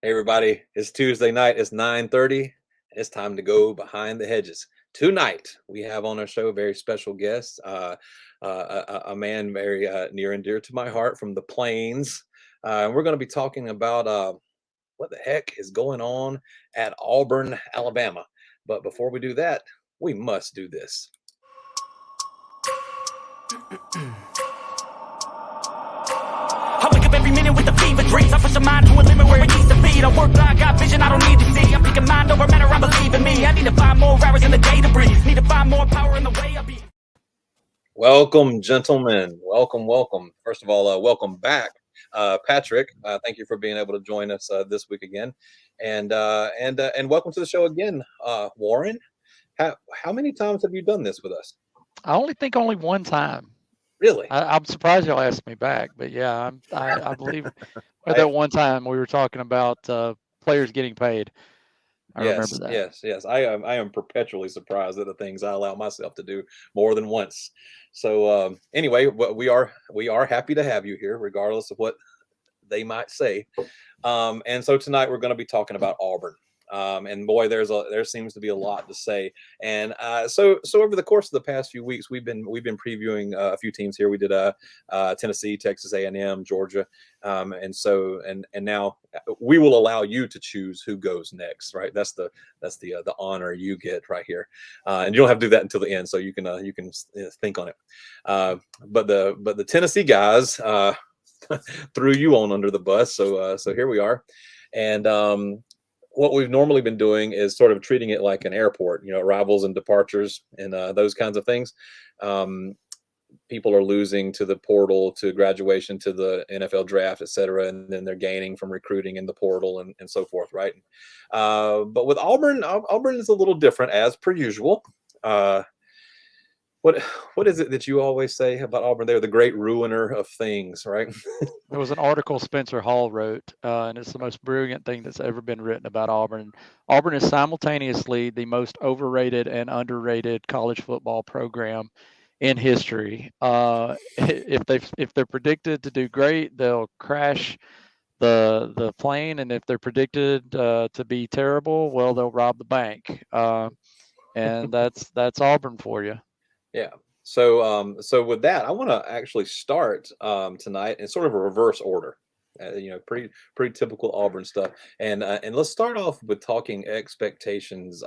Hey everybody, it's Tuesday night. It's 9:30. It's time to go behind the hedges. Tonight we have on our show a very special guest, a man very near and dear to my heart from the plains. And we're going to be talking about what the heck is going on at Auburn, Alabama. But before we do that, we must do this. I wake up every minute with the fever dreams. I push a mind to a limit where it needs to be. I work blind, got vision I don't need to see. I'm picking mind over matter, I believe in me. I need to find more hours in the day to breathe. Need to find more power in the way I be. Welcome, gentlemen. Welcome. First of all, welcome back, Patrick. Thank you for being able to join us this week again, and welcome to the show again, Warren. How many times have you done this with us? I only one time. Really? I'm surprised y'all asked me back, but yeah, I believe that one time we were talking about players getting paid. I remember that. Yes. I am perpetually surprised at the things I allow myself to do more than once. So anyway, we are happy to have you here, regardless of what they might say. And so tonight we're going to be talking about Auburn. And boy, there seems to be a lot to say. And so over the course of the past few weeks, we've been previewing a few teams here. We did Tennessee, Texas A&M, Georgia, and now we will allow you to choose who goes next. Right? That's the honor you get right here. And you don't have to do that until the end, so you can think on it. But the Tennessee guys threw you on under the bus, so here we are, and what we've normally been doing is sort of treating it like an airport, arrivals and departures and those kinds of things. People are losing to the portal, to graduation, to the NFL draft, et cetera, and then they're gaining from recruiting in the portal and so forth, right? But with Auburn is a little different, as per usual. What is it that you always say about Auburn? They're the great ruiner of things, right? There was an article Spencer Hall wrote, and it's the most brilliant thing that's ever been written about Auburn. Auburn is simultaneously the most overrated and underrated college football program in history. If they're predicted to do great, they'll crash the plane, and if they're predicted to be terrible, well, they'll rob the bank. And that's Auburn for you. Yeah. So with that, I want to actually start tonight in sort of a reverse order. Pretty typical Auburn stuff. And let's start off with talking expectations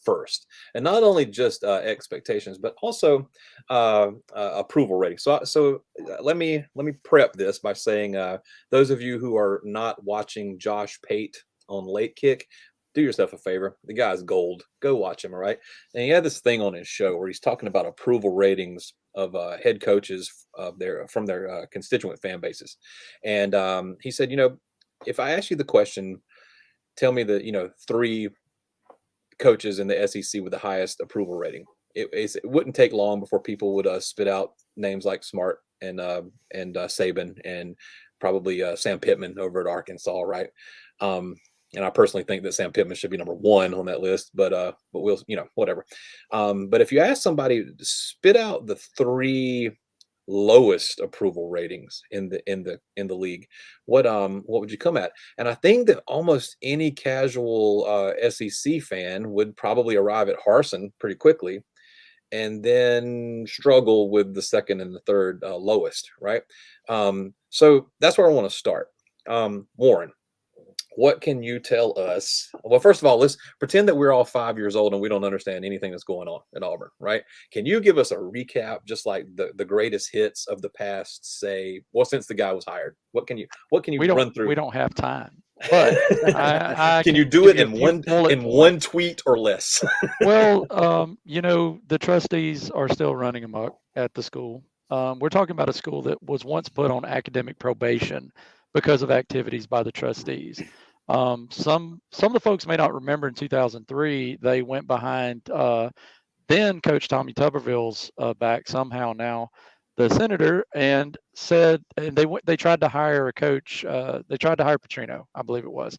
first, and not only just expectations, but also approval rating. So let me prep this by saying, those of you who are not watching Josh Pate on Late Kick, do yourself a favor. The guy's gold. Go watch him, all right? And he had this thing on his show where he's talking about approval ratings of head coaches from their constituent fan bases. And he said, if I ask you the question, tell me the, 3 coaches in the SEC with the highest approval rating. It wouldn't take long before people would spit out names like Smart and Saban and probably Sam Pittman over at Arkansas, right? And I personally think that Sam Pittman should be number 1 on that list, but we'll, whatever. But if you ask somebody to spit out the 3 lowest approval ratings in the league, what would you come at? And I think that almost any casual SEC fan would probably arrive at Harsin pretty quickly, and then struggle with the second and the third lowest, right? So that's where I want to start. Warren, what can you tell us? Well, first of all, let's pretend that we're all 5 years old and we don't understand anything that's going on at Auburn, right? Can you give us a recap, just like the greatest hits of the past, since the guy was hired? What can you run through? We don't have time, but I can you do it in one tweet or less? Well, the trustees are still running amok at the school. We're talking about a school that was once put on academic probation because of activities by the trustees. Some of the folks may not remember, in 2003, they went behind then Coach Tommy Tuberville's back somehow now, the senator, and said, and they tried to hire a coach. They tried to hire Petrino, I believe it was,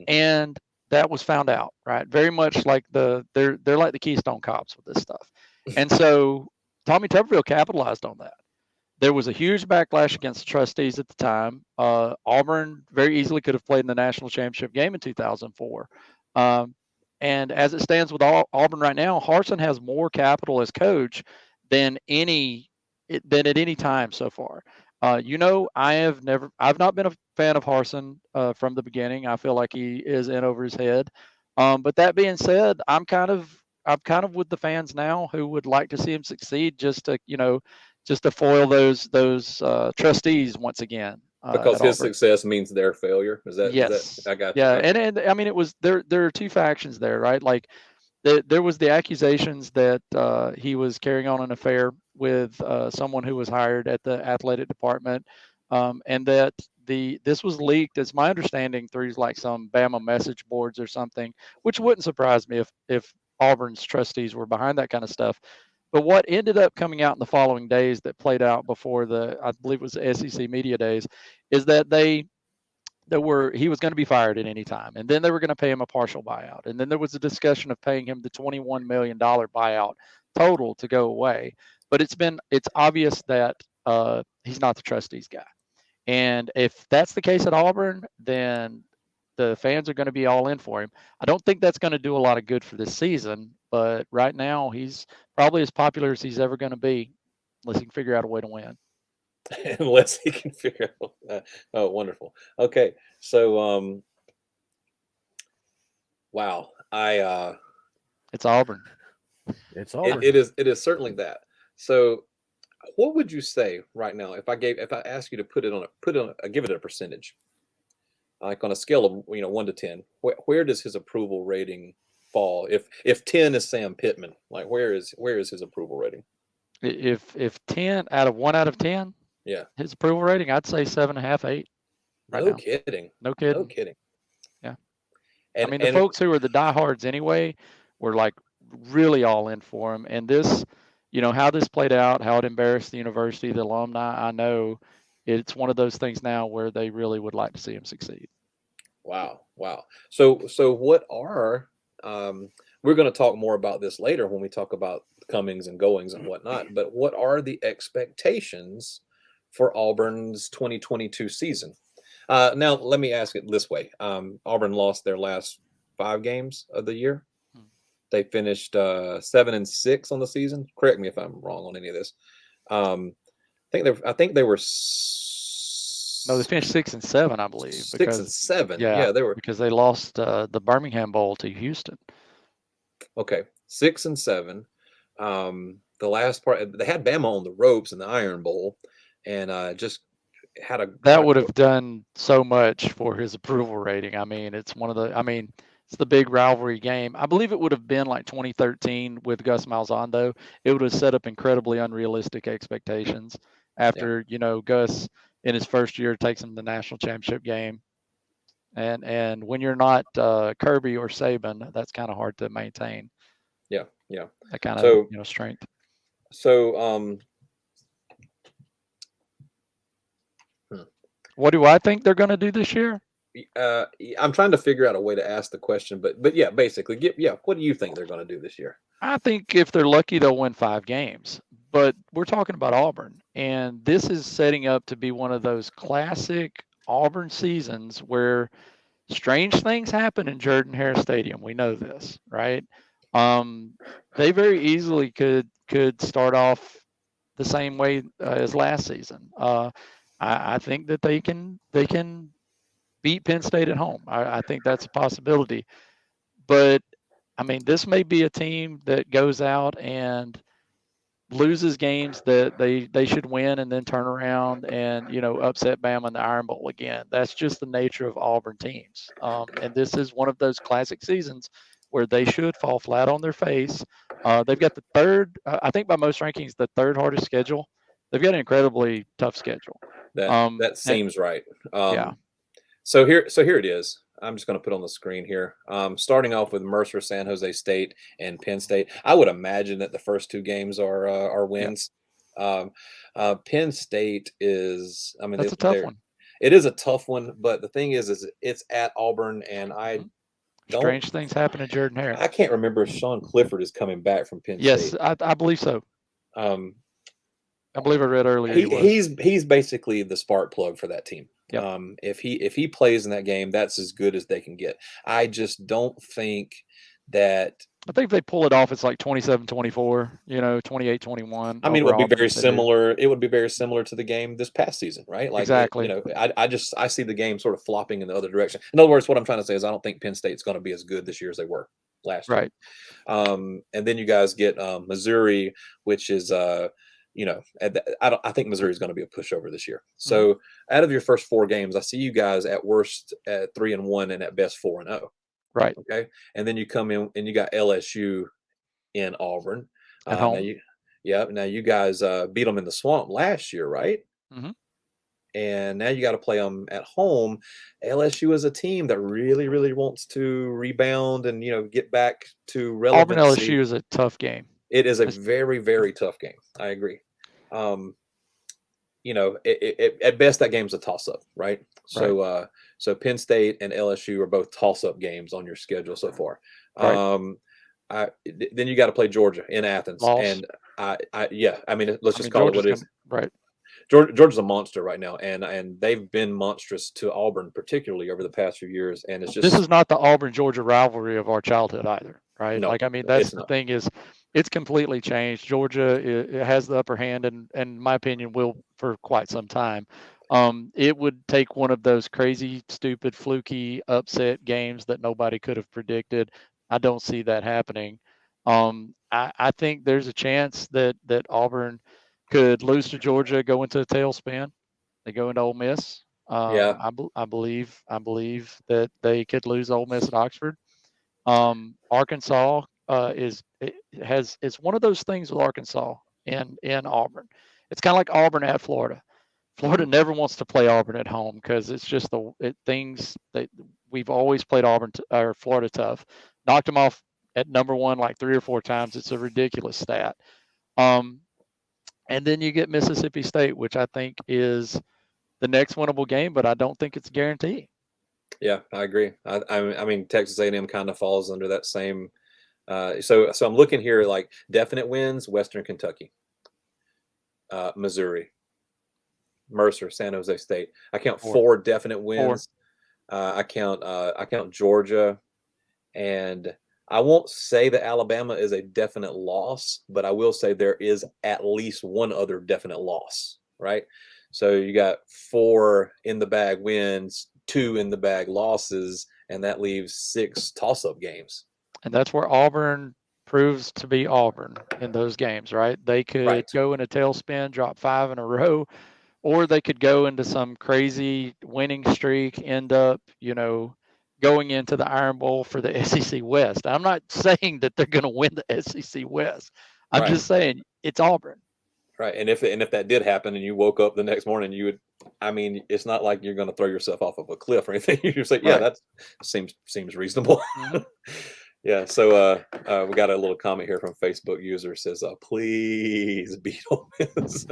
and that was found out, right? Very much like they're like the Keystone Cops with this stuff, and so Tommy Tuberville capitalized on that. There was a huge backlash against the trustees at the time. Auburn very easily could have played in the national championship game in 2004. Um, and as it stands with Auburn right now, Harsin has more capital as coach than than at any time so far. I've not been a fan of Harsin from the beginning. I feel like he is in over his head. But that being said, I'm kind of with the fans now who would like to see him succeed, just to foil those trustees once again Because at his Auburn. success means their failure. Is that Yes, I got you. yeah, Okay. and I mean it was there are two factions there, right? Like there was the accusations that he was carrying on an affair with someone who was hired at the athletic department, and that this was leaked, as my understanding, through like some Bama message boards or something, which wouldn't surprise me if Auburn's trustees were behind that kind of stuff. But what ended up coming out in the following days that played out before I believe it was the SEC media days, is that he was going to be fired at any time, and then they were going to pay him a partial buyout, and then there was a discussion of paying him the $21 million buyout total to go away. But it's obvious that he's not the trustees guy, and if that's the case at Auburn, then the fans are going to be all in for him. I don't think that's going to do a lot of good for this season, but right now he's probably as popular as he's ever going to be, unless he can figure out a way to win. Unless he can figure out. Oh, wonderful. Okay, so wow, It's Auburn. It's it, Auburn. it is certainly that. So, what would you say right now if I ask you to give it a percentage, like on a scale of 1 to 10, where does his approval rating fall? If 10 is Sam Pittman, like where is his approval rating? If 10 out of 1 out of 10, Yeah, his approval rating, I'd say 7.5, 8 right no now. kidding, No no kidding. kidding. Yeah. I And mean, the and folks who are the diehards anyway were like really all in for him. And this, how this played out, how it embarrassed the university, the alumni, I know it's one of those things now where they really would like to see him succeed. wow, wow. So what are we're going to talk more about this later when we talk about comings and goings and whatnot. But what are the expectations for Auburn's 2022 season? Now, let me ask it this way: Auburn lost their last 5 games of the year. Hmm. They finished 7-6 on the season. Correct me if I'm wrong on any of this. I think they were No, they finished 6-7, I believe, 6-7. yeah, Yeah, they were. because they lost the Birmingham Bowl to Houston. Okay, 6-7. The last part, they had Bama on the ropes in the Iron Bowl, and just had a That would have done so much for his approval rating. I mean, it's the big rivalry game. I believe it would have been like 2013 with Gus Malzahn, though. It would have set up incredibly unrealistic expectations after, Gus in his first year takes him to the national championship game. And when you're not Kirby or Saban, that's kind of hard to maintain. Yeah, yeah. That kind of, So strength. so What do I think they're going to do this year? I'm trying to figure out a way to ask the question, but yeah, basically, what do you think they're going to do this year? I think if they're lucky, they'll win 5 games. But we're talking about Auburn, and this is setting up to be one of those classic Auburn seasons where strange things happen in Jordan-Hare Stadium. We know this, right? They very easily could start off the same way as last season. I think that they can beat Penn State at home. I think that's a possibility. But I mean, this may be a team that goes out and loses games that they should win and then turn around and upset Bama in the Iron Bowl again. That's just the nature of Auburn teams. And this is one of those classic seasons where they should fall flat on their face. They've got the third, I think by most rankings, the third hardest schedule. They've got an incredibly tough schedule. That seems right. Yeah. So here it is. I'm just going to put on the screen here. Starting off with Mercer, San Jose State, and Penn State. I would imagine that the first 2 games are wins. Penn State is. I mean, that's a tough one. It is a tough one, but the thing is it's at Auburn, and strange things happen to Jordan-Hare. I can't remember if Sean Clifford is coming back from Penn State. Yes, I believe so. I believe I read earlier he was. He's basically the spark plug for that team. Yep. If he plays in that game, that's as good as they can get. I just don't think that. I think if they pull it off, it's like 27-24, 28-21. I mean, it would be very similar. It would be very similar to the game this past season, right? Like, exactly. I see the game sort of flopping in the other direction. In other words, what I'm trying to say is I don't think Penn State's going to be as good this year as they were last year. Right. And then you guys get Missouri, which is I think Missouri is going to be a pushover this year. So out of your first 4 games, I see you guys at worst at 3-1 and at best 4-0. Right. Okay. And then you come in and you got LSU in Auburn. At home. Now you guys beat them in the swamp last year, right? Mm-hmm. And now you got to play them at home. LSU is a team that really, really wants to rebound and get back to relevancy. Auburn LSU is a tough game. It is a very, very tough game. I agree. At best that game's a toss-up, right? So so Penn State and LSU are both toss-up games on your schedule so far. Right. Then you got to play Georgia in Athens, Loss. And let's just call Georgia's it what it is. Right. Georgia's a monster right now, and they've been monstrous to Auburn, particularly over the past few years. And it's just this is not the Auburn-Georgia rivalry of our childhood either, right? No, that's the thing is, it's completely changed. Georgia it has the upper hand, and in my opinion, will for quite some time. It would take one of those crazy, stupid, fluky upset games that nobody could have predicted. I don't see that happening. I think there's a chance that Auburn could lose to Georgia, go into a tailspin. They go into Ole Miss. I believe that they could lose Ole Miss at Oxford. Arkansas is one of those things with Arkansas and Auburn. It's kind of like Auburn at Florida. Florida never wants to play Auburn at home because it's just things that we've always played or Florida tough. Knocked them off at number 1 like 3 or 4 times. It's a ridiculous stat. And then you get Mississippi State, which I think is the next winnable game, but I don't think it's a guarantee. Yeah, I agree. I mean, Texas A&M kind of falls under that same. So I'm looking here like definite wins: Western Kentucky, Missouri, Mercer, San Jose State. I count 4 definite wins. I count Georgia, and I won't say that Alabama is a definite loss, but I will say there is at least one other definite loss, right? So you got 4 in the bag wins, 2 in the bag losses, and that leaves 6 toss-up games. And that's where Auburn proves to be Auburn in those games, right? They could go in a tailspin, drop 5 in a row, or they could go into some crazy winning streak, end up, going into the Iron Bowl for the SEC West. I'm not saying that they're going to win the SEC West. I'm just saying it's Auburn. Right. And if that did happen and you woke up the next morning, it's not like you're going to throw yourself off of a cliff or anything. You're just like, that seems reasonable. Mm-hmm. Yeah. So we got a little comment here from Facebook user says, please beat Ole Miss.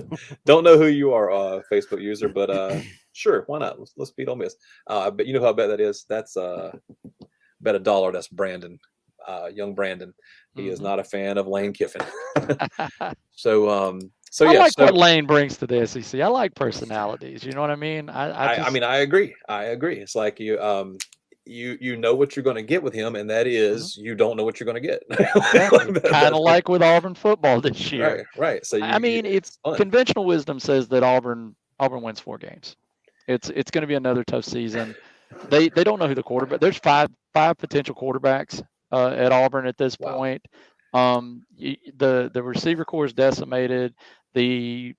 Don't know who you are, Facebook user, but sure, why not? Let's beat Ole Miss. But you know how I bet that is? That's bet $1. That's Brandon, young Brandon. He is not a fan of Lane Kiffin. So I like what Lane brings to the SEC. I like personalities. You know what I mean? I agree. It's like you know what you're going to get with him, and that is you don't know what you're going to get. Kind of like with Auburn football this year. Right. So it's conventional wisdom says that Auburn wins 4 games. It's going to be another tough season. They don't know who the quarterback. There's five potential quarterbacks at Auburn at this point. The receiver core is decimated. You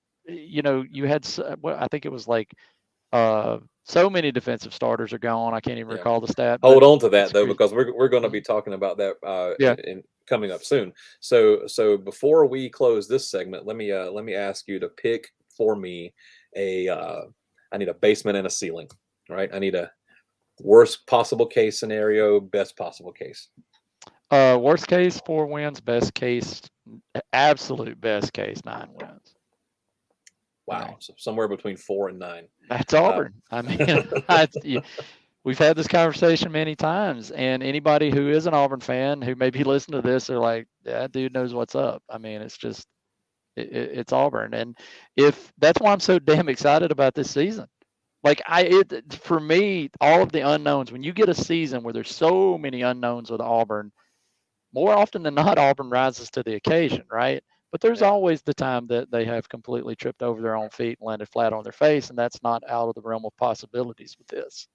had I think it was like so many defensive starters are gone. I can't even recall the stat. Hold on to that though, because we're going to be talking about that in coming up soon. So before we close this segment, let me ask you to pick for me I need a basement and a ceiling, right? I need a worst possible case scenario, best possible case. Worst case 4 wins, best case, absolute best case 9 wins. Wow, so somewhere between 4 and 9. That's Auburn. We've had this conversation many times, and anybody who is an Auburn fan who maybe listened to this are like, that dude knows what's up. I mean, it's It's Auburn, and if that's why I'm so damn excited about this season. Like for me, all of the unknowns. When you get a season where there's so many unknowns with Auburn, more often than not, Auburn rises to the occasion, right? But there's Yeah. always the time that they have completely tripped over their own feet and landed flat on their face, and that's not out of the realm of possibilities with this.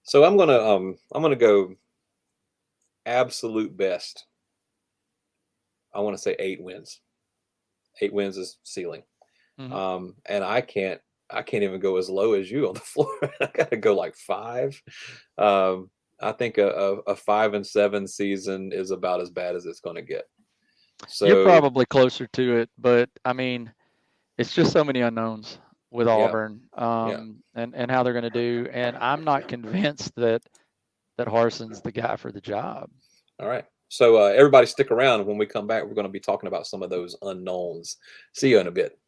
So I'm gonna go absolute best. I want to say 8 wins. 8 wins is ceiling. Mm-hmm. And I can't even go as low as you on the floor. I gotta go like 5. I think a 5-7 season is about as bad as it's gonna get. You're So probably closer to it, but I mean, it's just so many unknowns with yeah, Auburn, yeah. and how they're going to do. And I'm not convinced that Harson's the guy for the job. All right. So everybody stick around. When we come back, we're going to be talking about some of those unknowns. See you in a bit.